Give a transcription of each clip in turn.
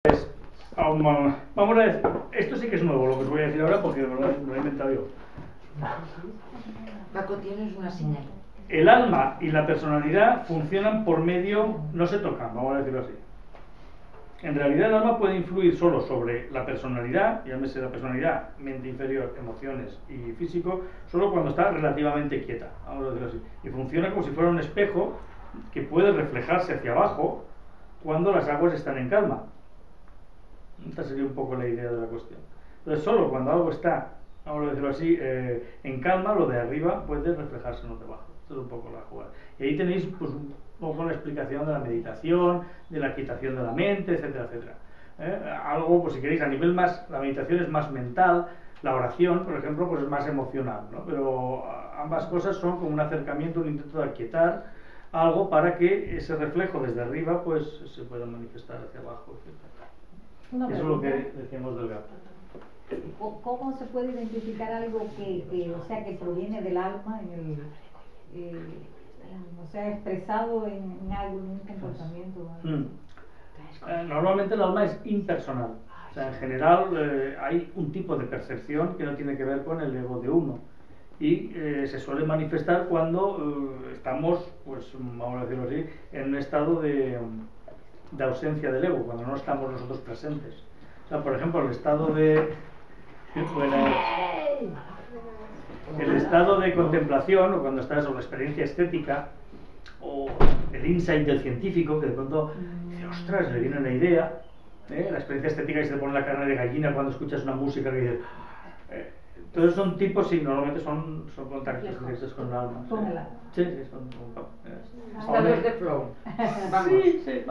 Vamos a decir, esto sí que es nuevo lo que os voy a decir ahora porque lo he inventado yo. Paco, tienes una señal. El alma y la personalidad funcionan por medio, no se tocan, vamos a decirlo así. En realidad el alma puede influir solo sobre la personalidad, llámese la personalidad, mente inferior, emociones y físico, solo cuando está relativamente quieta, vamos a decirlo así. Y funciona como si fuera un espejo que puede reflejarse hacia abajo cuando las aguas están en calma. Esta sería un poco la idea de la cuestión. Entonces solo cuando algo está, vamos a decirlo así, en calma, lo de arriba puede reflejarse en lo de abajo. Esto es un poco la jugada. Y ahí tenéis pues un poco la explicación de la meditación, de la quitación de la mente, etcétera, etcétera. Algo, pues si queréis, a nivel más, la meditación es más mental, la oración, por ejemplo, pues es más emocional, ¿no? Pero ambas cosas son como un acercamiento, un intento de aquietar algo para que ese reflejo desde arriba pues se pueda manifestar hacia abajo, etcétera. Eso es lo que decíamos del gato. ¿Cómo se puede identificar algo que proviene del alma, o sea, expresado en algo, en un comportamiento? Normalmente el alma es impersonal. O sea, en general hay un tipo de percepción que no tiene que ver con el ego de uno. Y se suele manifestar cuando estamos, pues vamos a decirlo así, en un estado de ausencia del ego, cuando no estamos nosotros presentes. O sea, por ejemplo, el estado de contemplación, o cuando estás en la experiencia estética, o el insight del científico, que de pronto dice, ostras, le viene una idea, la experiencia estética, que se te pone la carne de gallina cuando escuchas una música que dices, todos son tipos y normalmente son contactos directos con el alma. Con el alma. Sí, son estados de flow. Vamos. Sí,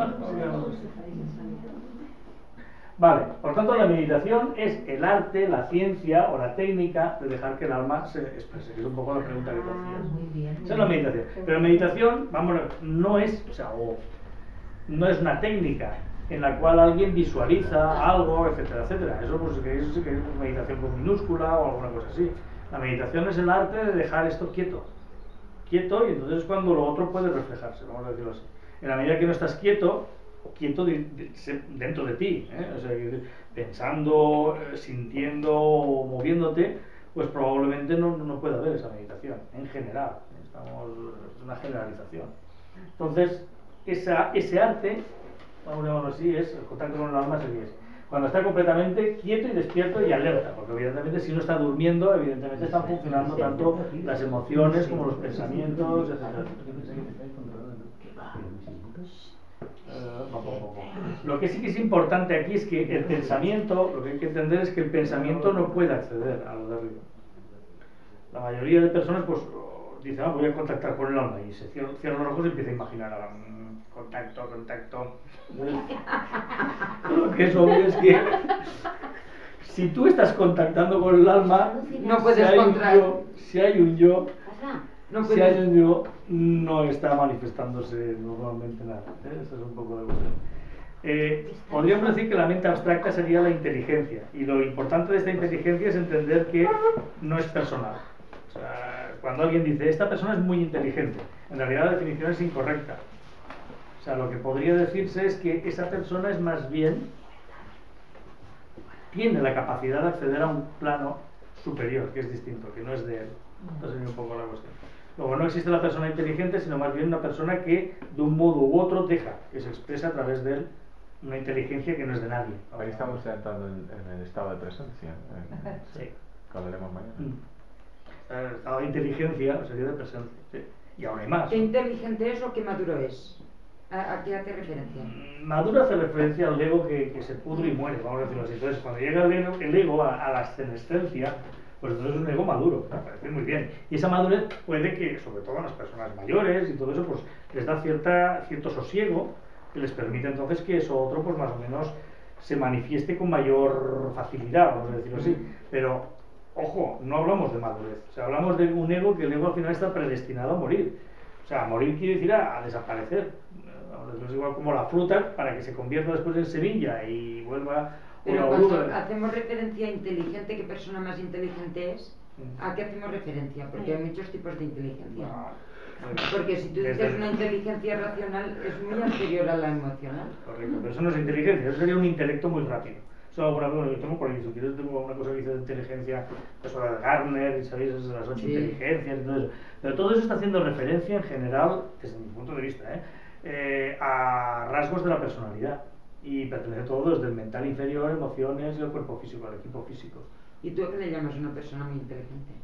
vale, por tanto la meditación es el arte, la ciencia o la técnica de dejar que el alma se exprese, que es un poco la pregunta que te hacías. Esa es la meditación. Pero meditación, vamos, no es una técnica en la cual alguien visualiza algo, etcétera, etcétera. Eso pues sí que es meditación con minúscula o alguna cosa así. La meditación es el arte de dejar esto quieto, y entonces cuando lo otro puede reflejarse, vamos a decirlo así. En la medida que no estás quieto dentro de ti, o sea, pensando, sintiendo o moviéndote, pues probablemente no puede haber esa meditación, en general. Es una generalización. Entonces, ese arte, vamos a llamarlo así, es el contacto con el alma, sería ese. Cuando está completamente quieto y despierto y alerta, porque evidentemente si no está durmiendo, evidentemente están funcionando tanto las emociones como los pensamientos, etc. Lo que sí que es importante aquí es que el pensamiento, lo que hay que entender es que el pensamiento no puede acceder a lo de arriba. La mayoría de personas pues dicen, voy a contactar con el alma, y se cierran los ojos y empieza a imaginar contacto. Lo que es obvio es que si tú estás contactando con el alma, no puedes si hay un yo, no está manifestándose normalmente nada. Eso es un poco la cuestión. Podríamos decir que la mente abstracta sería la inteligencia, y lo importante de esta inteligencia es entender que no es personal. O sea, cuando alguien dice, esta persona es muy inteligente, en realidad la definición es incorrecta. O sea, lo que podría decirse es que esa persona es más bien, tiene la capacidad de acceder a un plano superior, que es distinto, que no es de él. Esta sería un poco la cuestión. Luego, no existe la persona inteligente, sino más bien una persona que de un modo u otro deja que se expresa a través de él una inteligencia que no es de nadie. Ahí estamos entrando en el estado de presencia. Sí. Que hablaremos mañana. El estado de inteligencia sería de presencia. Sí. Y ahora hay más. ¿Qué inteligente es o qué maduro es? ¿A qué hace referencia? Maduro hace referencia al ego que se pudre y muere, vamos a decirlo así. Entonces, cuando llega el ego a la senescencia, pues entonces es un ego maduro, me parece muy bien. Y esa madurez puede que, sobre todo a las personas mayores y todo eso, pues les da cierto sosiego que les permite entonces que eso otro, pues más o menos se manifieste con mayor facilidad, vamos a decirlo así. Pero, ojo, no hablamos de madurez, o sea, hablamos de un ego que el ego al final está predestinado a morir. O sea, morir quiere decir a desaparecer. Es igual como la fruta, para que se convierta después en semilla y vuelva. Pero cuando hacemos referencia a inteligente, ¿qué persona más inteligente es? ¿A qué hacemos referencia? Porque hay muchos tipos de inteligencia. Porque si tú dices una inteligencia racional es muy anterior a la emocional. Correcto, pero eso no es inteligencia, eso sería un intelecto muy rápido. Eso alguna vez, yo tengo por ahí, si quieres tengo una cosa que dice de inteligencia, eso de Gardner, ¿sabéis? Es de las 8 inteligencias y todo eso. Pero todo eso está haciendo referencia en general, desde mi punto de vista, a rasgos de la personalidad. Y pertenece todo desde el mental inferior, emociones y el cuerpo físico, al equipo físico. ¿Y tú a qué le llamas una persona muy inteligente?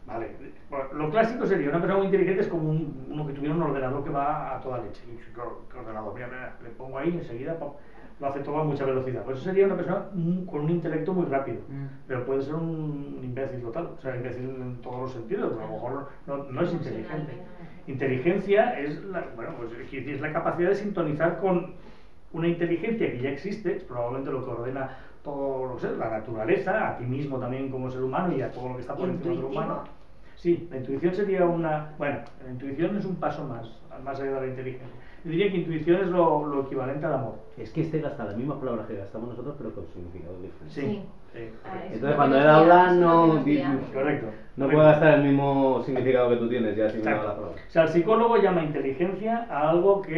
Vale, bueno, lo clásico sería una persona muy inteligente es como uno que tuviera un ordenador que va a toda leche. Y ¿qué ordenador? Mira, le pongo ahí enseguida, lo hace todo a mucha velocidad. Pues eso sería una persona con un intelecto muy rápido, pero puede ser un imbécil total, o sea, imbécil en todos los sentidos, a lo mejor no es inteligente. Inteligencia es es la capacidad de sintonizar con una inteligencia que ya existe, es probablemente lo que ordena todo lo que es la naturaleza, a ti mismo también como ser humano y a todo lo que está por encima del humano. Sí, la intuición sería una... Bueno, la intuición es un paso más allá de la inteligencia. Yo diría que intuición es lo equivalente al amor. Es que este gasta las mismas palabras que gastamos nosotros, pero con significado diferente. Sí. Entonces cuando él habla Correcto. No puede gastar el mismo significado que tú tienes ya sin la palabra. O sea, el psicólogo llama inteligencia a algo que,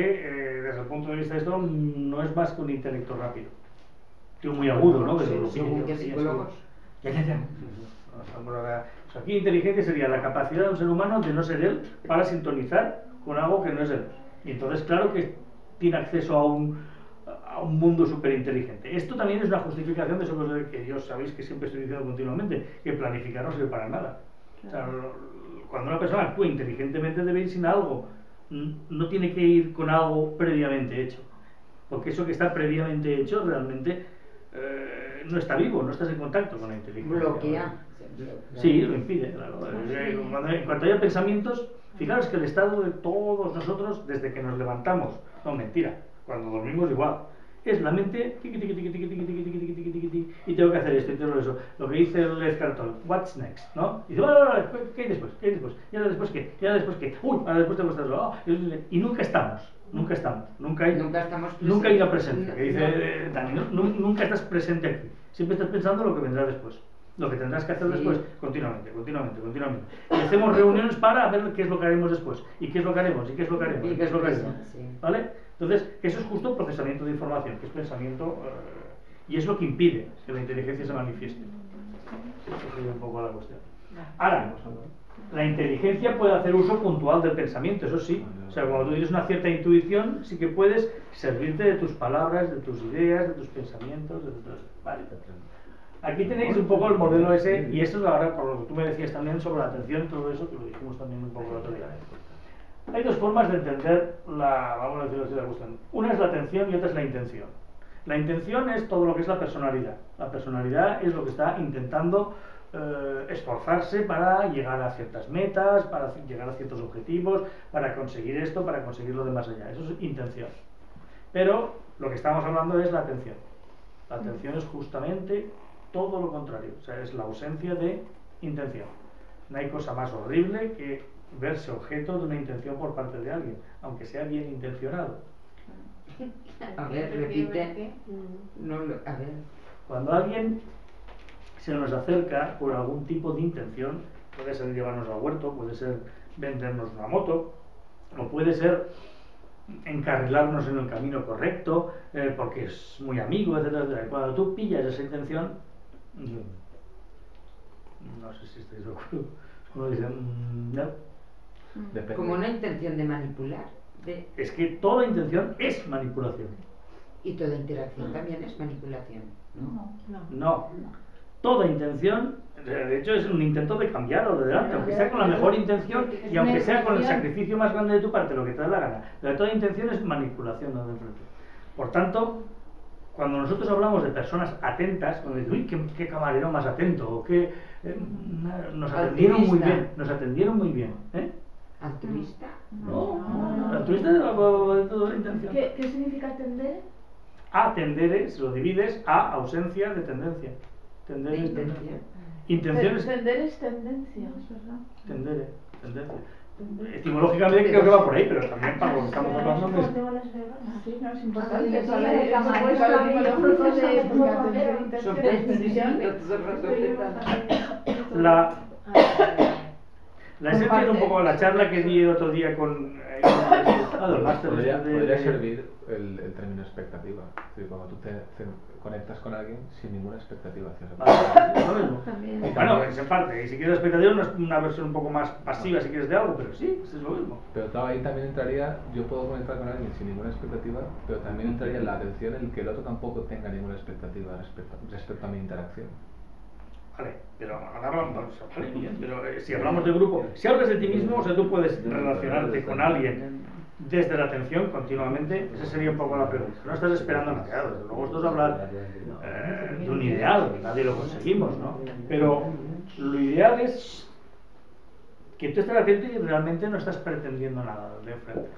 desde el punto de vista de esto, no es más que un intelecto rápido. Tío muy agudo, ¿no? Según qué psicólogos. Ya. O sea, aquí inteligencia sería la capacidad de un ser humano de no ser él para sintonizar con algo que no es él. Y entonces, claro que tiene acceso a un mundo súper inteligente. Esto también es una justificación de eso que yo sabéis que siempre estoy diciendo continuamente, que planificar no sirve para nada. O sea, cuando una persona actúa inteligentemente debe ir sin algo, no tiene que ir con algo previamente hecho, porque eso que está previamente hecho realmente no está vivo, no estás en contacto con la inteligencia. Bloquea. Sí, lo impide, claro. En cuanto haya pensamientos, fijaros que el estado de todos nosotros, desde que nos levantamos, no, mentira, cuando dormimos igual, es la mente, y tengo que hacer esto y todo eso. Lo que dice el Eckhart Tolle, what's next, ¿no? Y dice, ¿qué hay después? ¿Qué hay después? ¿Y ahora después qué? ¿Y ahora después qué? Uy, ahora después tengo que estar solo. Y nunca estamos. Nunca hay una presencia, que dice Dani, nunca estás presente aquí. Siempre estás pensando lo que vendrá después. Lo que tendrás que hacer después, continuamente. Y hacemos reuniones para ver qué es lo que haremos después, y qué es lo que haremos, y qué es lo que haremos, y qué es lo que haremos. ¿Vale? Entonces, eso es justo procesamiento de información, que es pensamiento, y es lo que impide que la inteligencia se manifieste. Eso sería un poco la cuestión. Ahora, la inteligencia puede hacer uso puntual del pensamiento, eso sí. O sea, cuando tú tienes una cierta intuición, sí que puedes servirte de tus palabras, de tus ideas, de tus pensamientos, de todo eso. Vale. Aquí tenéis un poco el modelo ese, y esto es ahora por lo que tú me decías también sobre la atención, todo eso, que lo dijimos también un poco el otro día. Hay dos formas de entender vamos a decirlo así, la cuestión. Una es la atención y otra es la intención. La intención es todo lo que es la personalidad. La personalidad es lo que está intentando esforzarse para llegar a ciertas metas, para llegar a ciertos objetivos, para conseguir esto, para conseguir lo de más allá. Eso es intención. Pero lo que estamos hablando es la atención. La atención es justamente todo lo contrario, o sea, es la ausencia de intención. No hay cosa más horrible que verse objeto de una intención por parte de alguien, aunque sea bien intencionado. A ver, repite. A ver. Cuando alguien se nos acerca por algún tipo de intención, puede ser llevarnos al huerto, puede ser vendernos una moto, o puede ser encarrilarnos en el camino correcto, porque es muy amigo, etc. Cuando tú pillas esa intención, no sé si estáis de acuerdo, uno dice, no. Como una intención de manipular. Es que toda intención es manipulación. Y toda interacción también es manipulación, No. Toda intención, de hecho, es un intento de cambiar o de delante, aunque sea con la mejor intención y aunque sea con el sacrificio más grande de tu parte, lo que te da la gana. Pero toda intención es manipulación de enfrente. Por tanto, cuando nosotros hablamos de personas atentas, cuando dicen, uy, qué camarero más atento, o que nos atendieron muy bien, ¿Altruista? No. Altruista es toda la intención. ¿Qué significa atender? Atendere, si lo divides, a ausencia de tendencia. Tender es tendencia. Intención es... Tender es tendencia, es verdad. Tendere, tendencia. Etimológicamente creo que va por ahí, pero también para lo que estamos hablando de... Sí, no, es importante. La esencia es un poco la charla que di el otro día con los másteres Podría servir el término expectativa. Es decir, cuando tú te conectas con alguien sin ninguna expectativa hacia esa persona. Es lo mismo. También. Bueno, esa parte. Y si quieres expectativa, una versión un poco más pasiva si quieres de algo, pero sí, es lo mismo. Pero claro, ahí también entraría, yo puedo conectar con alguien sin ninguna expectativa, pero también entraría la atención en el que el otro tampoco tenga ninguna expectativa respecto a mi interacción. Vale, pero ahora hablamos, vale, bien, pero si hablamos de grupo, si hablas de ti mismo, o sea, tú puedes relacionarte con alguien desde la atención continuamente, esa sería un poco la pregunta. No estás esperando nada, claro, desde luego esto es hablar de un ideal, nadie lo conseguimos, ¿no? Pero lo ideal es que tú estés atento y realmente no estás pretendiendo nada de enfrente.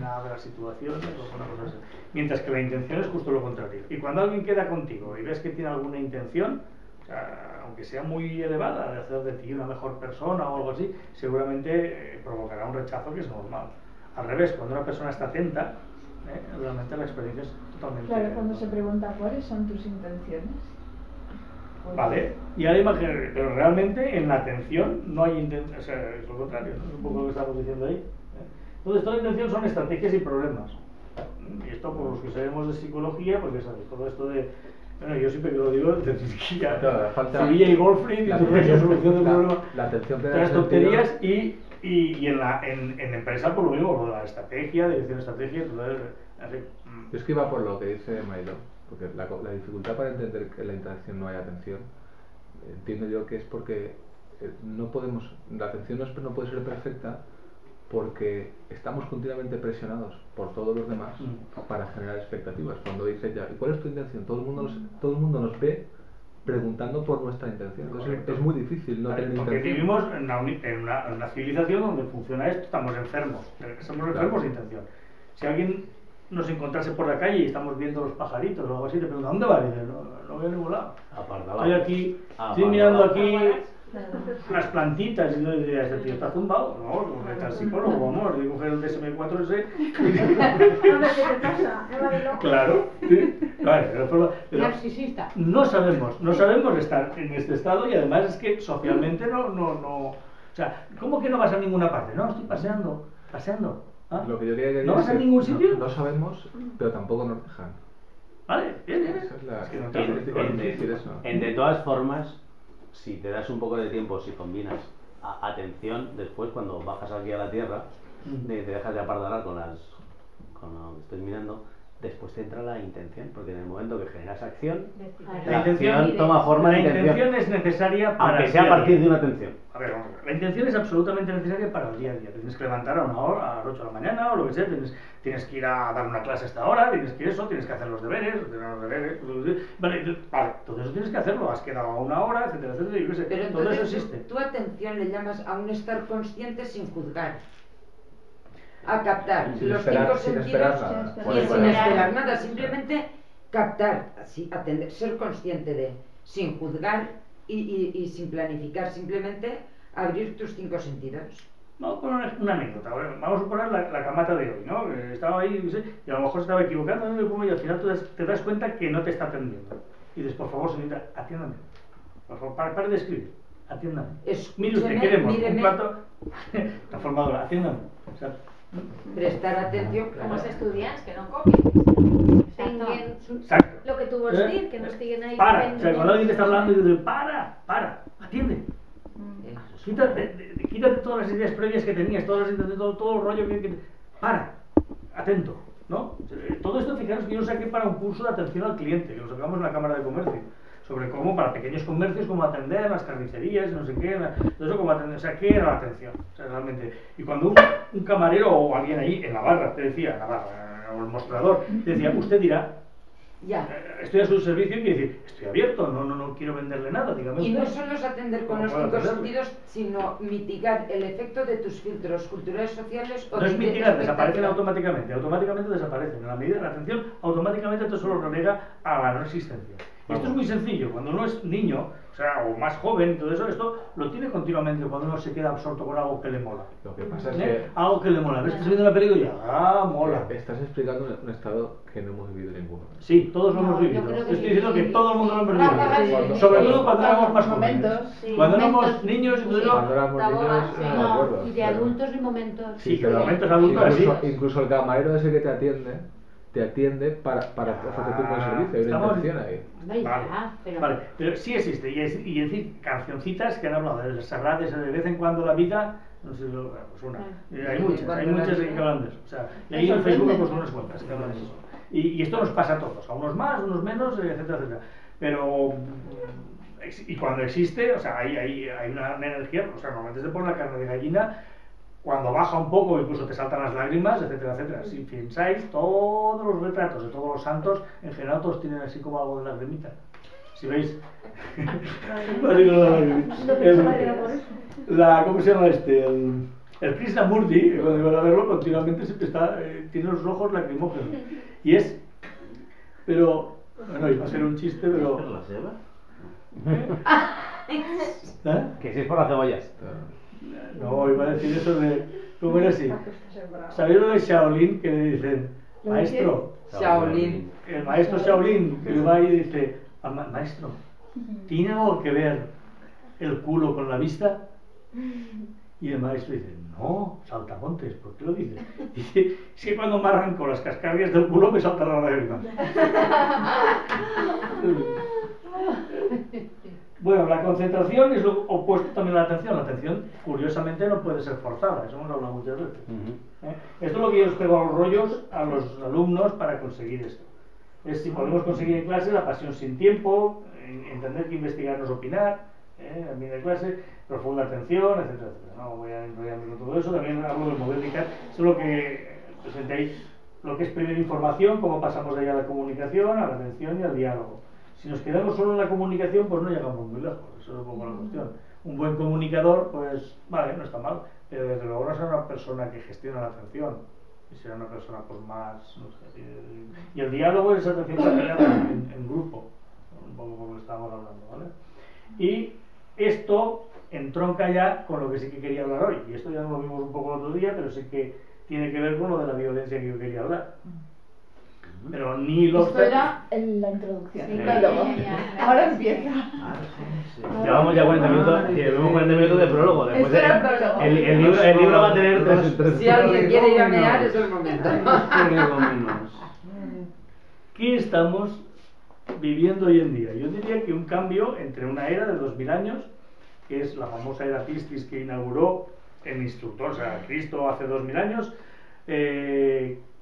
Nada de las situaciones o una cosa así. Mientras que la intención es justo lo contrario. Y cuando alguien queda contigo y ves que tiene alguna intención, aunque sea muy elevada, de hacer de ti una mejor persona o algo así, seguramente provocará un rechazo que es normal. Al revés, cuando una persona está atenta, realmente la experiencia es totalmente... Claro, cuando se pregunta cuáles son tus intenciones. Pues Vale, y ahora imagínate, pero realmente en la atención no hay intención, o sea, es lo contrario, ¿no? Es un poco lo que estamos diciendo ahí. Entonces, toda intención son estrategias y problemas. Y esto, por los que sabemos de psicología, porque sabes, todo esto de... Bueno, yo siempre que lo digo, Sevilla y Goldfried y todo eso, solución de problemas. La atención que da Las sentido- tonterías y en empresa por lo mismo, por la estrategia, dirección de estrategia, todo eso, así. Yo es que iba por lo que dice Mailo, porque la dificultad para entender que en la interacción no hay atención, entiendo yo que es porque no podemos, la atención no puede ser perfecta porque estamos continuamente presionados por todos los demás para generar expectativas. Cuando dice ya, ¿y cuál es tu intención? Todo el mundo nos ve preguntando por nuestra intención. Entonces es muy difícil no tener Porque intención. vivimos en una civilización donde funciona esto, estamos enfermos de intención. Si alguien nos encontrase por la calle y estamos viendo los pajaritos o algo así, te pregunta, ¿dónde vas? Y dices, no voy a ningún lado. Estoy aquí, estoy mirando aquí las plantitas y no diría, este tío está zumbado, no, como que está el psicólogo, vamos, de coger el DSM-4 ese. A ver qué te pasa, Eva de loco. Claro, sí. Vale, pero Narcisista. no sabemos estar en este estado y además es que socialmente no, o sea, ¿cómo que no vas a ninguna parte? No, estoy paseando. ¿Ah? Lo que yo quería ¿No es vas a que ningún sitio? No sabemos, pero tampoco nos dejan. Vale, bien. Esa es la- Es que no es difícil eso. De todas formas, si te das un poco de tiempo, si combinas atención, después cuando bajas aquí a la tierra, te dejas de apardalar con lo que estoy mirando, después te entra la intención, porque en el momento que generas acción, La la intención- acción toma forma La de intención es necesaria para aunque el sea a día partir día. de una atención. A ver, vamos a ver. La intención es absolutamente necesaria para el día a día. Tienes que levantar a una hora, a las 8 de la mañana o lo que sea, tienes que ir a dar una clase a esta hora, tienes que hacer los deberes, vale, todo eso tienes que hacerlo, has quedado a una hora, etcétera, yo qué sé, Pero todo eso entonces existe. tu atención le llamas a un estar consciente sin juzgar, a captar Sin los esperar- cinco sin sentidos esperar nada. y Bueno, sin bueno. esperar nada, simplemente captar, así, atender, ser consciente de, sin juzgar y sin planificar, simplemente abrir tus cinco sentidos. Vamos a poner una anécdota. Vamos a poner la camata de hoy, ¿no? Estaba ahí, no sé, y a lo mejor se estaba equivocando, no me pongo, y al final te das cuenta que no te está atendiendo. Y dices, por favor, señorita, atiéndame. Por favor, pare de escribir. Atiéndame. Escúcheme, Mire usted, queremos míreme. un plato transformador, atiéndame. O sea, Prestar atención, Com els claro. estudiants, que no copien. Tinguen exacto. lo que tu vols dir, que no estiguin ahí Para, fent o sea, cuando alguien te está hablando y dices, para, atiende. Quítate todas las ideas previas que tenías, todo el rollo que para, atento, ¿no? Todo esto, fijaros que yo lo saqué para un curso de atención al cliente, que lo sacamos en la Cámara de Comercio, sobre cómo para pequeños comercios, cómo atender las carnicerías, no sé qué, todo eso, cómo atender, o sea, qué era la atención, o sea, realmente. Y cuando un camarero o alguien ahí en la barra te decía, o el mostrador, te decía, usted dirá, Ya. estoy a su servicio, y quiere decir, estoy abierto, no quiero venderle nada, dígame Y no usted. solo es atender con ¿Cómo los puedo cinco atenderle? sentidos, sino mitigar el efecto de tus filtros culturales, sociales o No de es mitigar, desaparecen expectativa. automáticamente desaparecen. En la medida de la atención, automáticamente esto solo relega a la no existencia. Esto es muy sencillo, cuando uno es niño, o sea, o más joven y todo eso, esto lo tiene continuamente cuando uno se queda absorto con algo que le mola. Lo que pasa es que Algo que le mola. Ves que estás viendo la película y ya, mola. estás explicando un estado que no hemos vivido ninguno. Sí, todos lo No, hemos yo vivido. creo que Estoy sí. diciendo que todo el mundo lo hemos Rafa, vivido. sí. Sobre todo cuando éramos más Momentos. jóvenes. Sí, Cuando éramos momentos. niños y todo eso. Cuando éramos niños, Sí, no me acuerdo. y de adultos y momentos. Sí, pero de momentos adultos, incluso el camarero ese que te atiende para ofrecerte un buen servicio. Hay una Estamos- intención ahí. Hombre, Vale, ya, pero... vale, pero sí existe, y es decir, cancioncitas que han hablado de Serrat, de vez en cuando la vida, no sé, pues una, hay muchas que hablan de eso, o sea, y ahí en Facebook pues unas cuantas que hablan de eso, y esto nos pasa a todos, a unos más, unos menos, etcétera, etcétera, pero, y cuando existe, o sea, hay una energía, o sea, normalmente se pone la carne de gallina, cuando baja un poco incluso te saltan las lágrimas, etcétera, etcétera. Si pensáis, todos los retratos de todos los santos, en general todos tienen así como algo de lagrimita. Si veis, no digo la lagrimita. ¿Cómo se llama este? El Krishnamurti, cuando iban a verlo, continuamente siempre está, tiene los ojos lacrimógenos. Y es, pero, bueno, iba a ser un chiste, pero... ¿Es la ceba? ¿Eh? Que si es por las cebollas. No, iba a decir eso de... ¿Cómo era así? ¿Sabéis lo de Shaolin que le dicen, maestro? Shaolin. El maestro Shaolin que le va y dice, maestro, ¿tiene algo que ver el culo con la vista? Y el maestro dice, no, saltamontes, ¿por qué lo dices? Dice, es que cuando me arranco las cascarrias del culo me saltan las lágrimas. Bueno, la concentración es lo opuesto también a la atención. La atención, curiosamente, no puede ser forzada, eso hemos hablado muchas veces. Esto es lo que yo os pego a los rollos a los alumnos para conseguir esto. Es si podemos conseguir en clase la pasión sin tiempo, entender que investigar no es opinar, a mí de clase, profunda atención, etcétera, etcétera. No voy a enrollarme con todo eso, también hablo del modelo ICAT, solo que presentéis lo que es primera información, cómo pasamos de ahí a la comunicación, a la atención y al diálogo. Si nos quedamos solo en la comunicación, pues no llegamos muy lejos, eso es un poco la cuestión. Un buen comunicador, pues vale, no está mal, pero desde luego no será una persona que gestiona la atención, y será una persona pues más, no sé, y el diálogo es atención en grupo, un poco como estábamos hablando, ¿vale? Y esto entronca ya con lo que sí que quería hablar hoy, y esto ya lo vimos un poco el otro día, pero sí que tiene que ver con lo de la violencia que yo quería hablar. Pero ni los... Esto era la introducción. Sí, el prólogo. ya. Ahora empieza. Llevamos ya 40 minutos, llevamos 40 minutos de prólogo. Después Esto era el prólogo. el libro va a tener tres Si alguien quiere ir a mear es el momento. ¿Qué estamos viviendo hoy en día? Yo diría que un cambio entre una era de 2000 años, que es la famosa era Piscis que inauguró el instructor, o sea, Cristo hace 2000 años.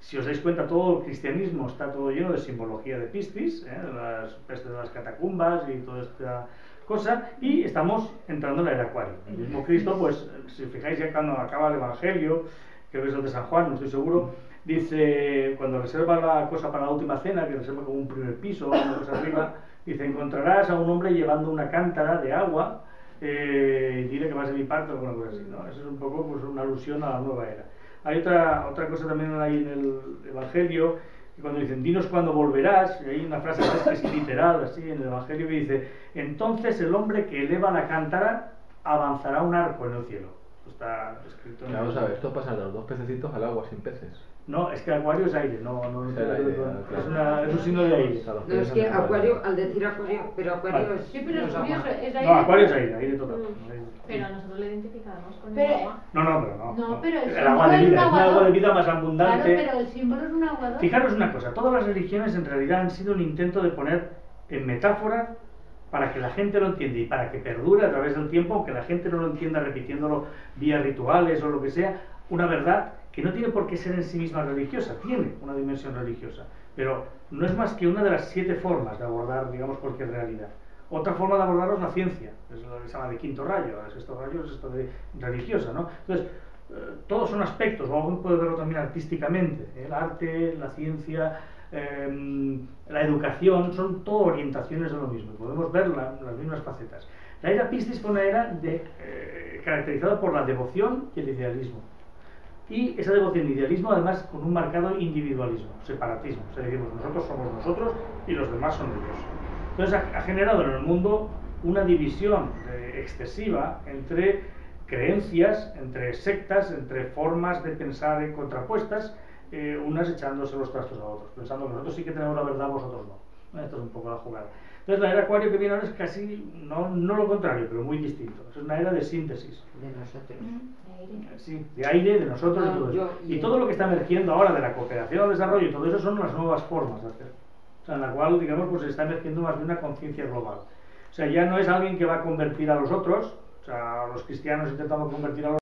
Si os dais cuenta, todo el cristianismo está todo lleno de simbología de Piscis, de las pestes de las catacumbas y toda esta cosa, y estamos entrando en la era Acuario. El mismo Cristo, pues, si os fijáis ya cuando acaba el Evangelio, creo que es el de San Juan, no estoy seguro, dice, cuando reserva la cosa para la última cena, que reserva como un primer piso, una cosa arriba, dice, encontrarás a un hombre llevando una cántara de agua, y dile que vas de mi parte o alguna cosa así, ¿no? Eso es un poco pues, una alusión a la nueva era. Hay otra cosa también ahí en el Evangelio, que cuando dicen, dinos cuándo volverás, y hay una frase que es literal, así, en el Evangelio, que dice, entonces el hombre que eleva la cántara avanzará un arco en el cielo. Esto está escrito en Vamos a ver, esto pasa de los dos pececitos al agua sin peces. No, es que Acuario es aire, no Es el aire, claro. es un signo de aire. No, es que Acuario, al decir Acuario, pero Acuario Vale. es... Sí, pero es no curioso, agua. es ahí. No, Acuario es aire total. Pero nosotros lo identificamos con Pero- el agua. No, pero no. No, pero el el agua de símbolo es vida, un es un agua de aguador. vida más Claro, abundante. pero el símbolo es un aguador. Fijaros una cosa, todas las religiones en realidad han sido un intento de poner en metáfora para que la gente lo entienda y para que perdure a través del tiempo, aunque la gente no lo entienda repitiéndolo vía rituales o lo que sea, una verdad que no tiene por qué ser en sí misma religiosa, tiene una dimensión religiosa, pero no es más que una de las 7 formas de abordar, digamos, cualquier realidad. Otra forma de abordarlo es la ciencia, es lo que se llama de quinto rayo, el sexto rayo es esto de religiosa, ¿no? Entonces, todos son aspectos, o algo puede verlo también artísticamente, el arte, la ciencia, la educación, son todo orientaciones de lo mismo, podemos ver las mismas facetas. La era Piscis fue una era caracterizada por la devoción y el idealismo. Y esa devoción y idealismo además con un marcado individualismo, separatismo. O sea, decimos, nosotros somos nosotros y los demás son ellos. Entonces ha generado en el mundo una división excesiva entre creencias, entre sectas, entre formas de pensar contrapuestas, unas echándose los trastos a otros, pensando que nosotros sí que tenemos la verdad, vosotros no. Esto es un poco la jugada. Entonces la era Acuario que viene ahora es casi, no lo contrario, pero muy distinto. Es una era de síntesis. De nosotros. Sí, de aire, de nosotros y todo eso. Y todo lo que está emergiendo ahora de la cooperación al desarrollo y todo eso son las nuevas formas de hacer. O sea, en la cual, digamos, pues se está emergiendo más bien una conciencia global. O sea, ya no es alguien que va a convertir a los otros, o sea, los cristianos intentando convertir a los